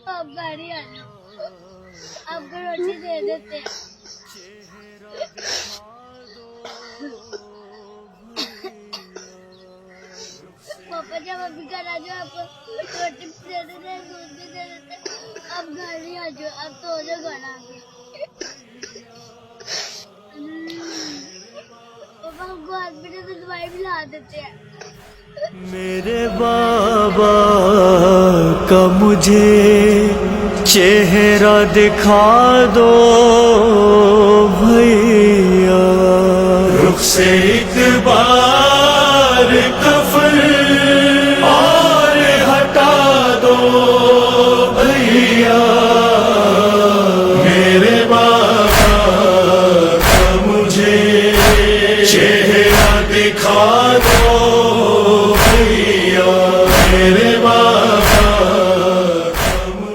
آپ گاڑی آ جاؤ، آپ کو روٹی دے دیتے ہیں۔ پاپا جب ابھی گھر آ جاؤ، آپ کو روٹی دے دیتے ہیں، دودھ بھی دے دیتے ہیں۔ آپ گاڑی آ جاؤ، آپ تو ہو جاؤ گھر آ کے۔ پاپا ہم کو ہاسپٹل سے دوائی بھی لا دیتے ہیں۔ میرے بابا کا مجھے چہرہ دکھا دو بھیا، رخ سے ایک بار